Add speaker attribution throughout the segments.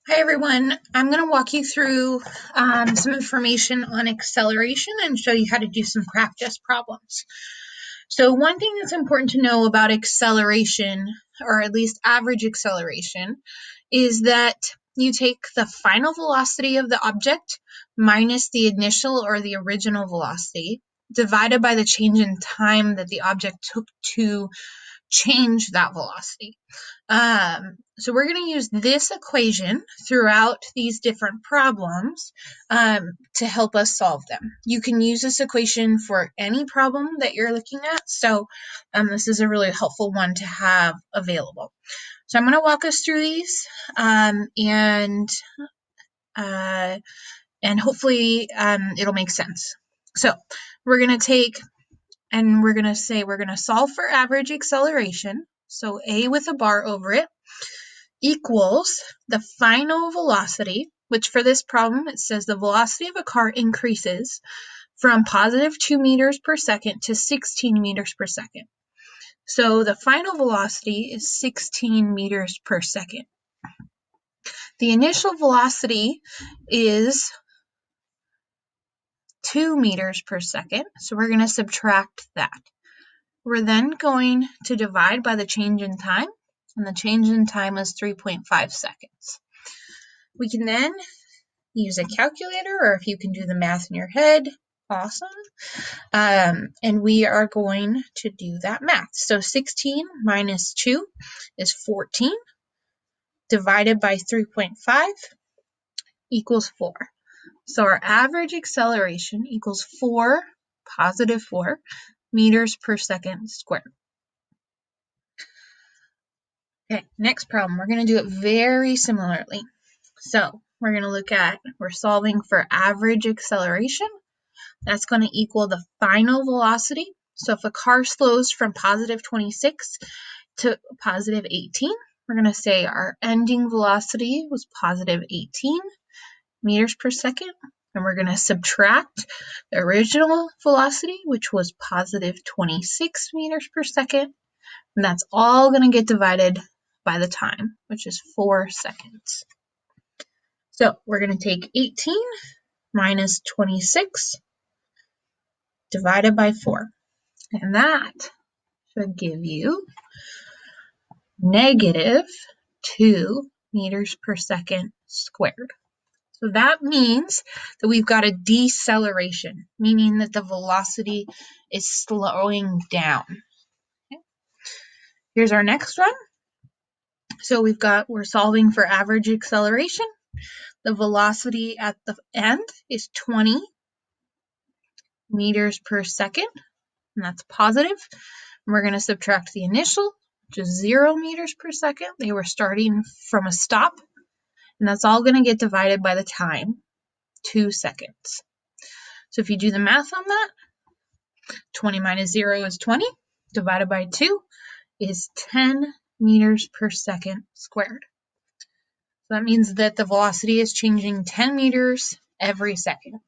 Speaker 1: Hi everyone, I'm going to walk you through some information on acceleration and show you how to do some practice problems. So one thing that's important to know about acceleration, or at least average acceleration, is that you take the final velocity of the object minus the initial or the original velocity divided by the change in time that the object took to change that velocity. So we're going to use this equation throughout these different problems to help us solve them. You can use this equation for any problem that you're looking at, so this is a really helpful one to have available. So I'm going to walk us through these and hopefully it'll make sense. So we're going to take and we're going to say we're going to solve for average acceleration. So A with a bar over it equals the final velocity, which for this problem, it says the velocity of a car increases from positive 2 meters per second to 16 meters per second. So the final velocity is 16 meters per second. The initial velocity is 2 meters per second, so we're going to subtract that. We're then going to divide by the change in time, and the change in time is 3.5 seconds. We can then use a calculator, or if you can do the math in your head, awesome. And we are going to do that math. So 16 minus 2 is 14, divided by 3.5 equals 4. So our average acceleration equals positive 4 meters per second squared. Okay, next problem. We're going to do it very similarly. So we're going to look at, we're solving for average acceleration. That's going to equal the final velocity. So if a car slows from positive 26 to positive 18, we're going to say our ending velocity was positive 18 meters per second. And we're going to subtract the original velocity, which was positive 26 meters per second. And that's all going to get divided by the time, which is 4 seconds. So we're going to take 18 minus 26 divided by 4. And that should give you negative 2 meters per second squared. So that means that we've got a deceleration, meaning that the velocity is slowing down. Okay. Here's our next one. So we're solving for average acceleration. The velocity at the end is 20 meters per second, and that's positive. And we're going to subtract the initial, which is 0 meters per second. They were starting from a stop, and that's all going to get divided by the time, 2 seconds. So if you do the math on that, 20 minus 0 is 20, divided by 2 is 10 meters per second squared. So that means that the velocity is changing 10 meters every second.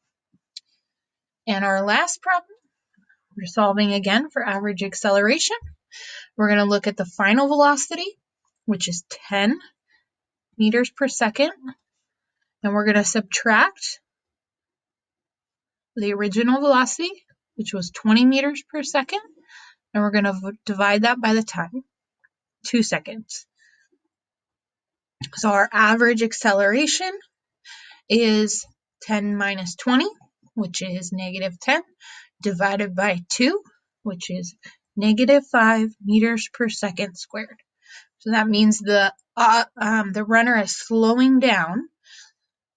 Speaker 1: And our last problem, we're solving again for average acceleration. We're going to look at the final velocity, which is 10 meters per second. And we're going to subtract the original velocity, which was 20 meters per second. And we're going to divide that by the time, 2 seconds. So our average acceleration is 10 minus 20, which is negative 10, divided by 2, which is negative 5 meters per second squared. So that means the runner is slowing down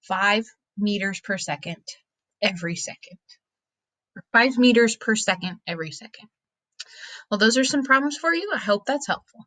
Speaker 1: 5 meters per second every second. Or 5 meters per second every second. Well, those are some problems for you. I hope that's helpful.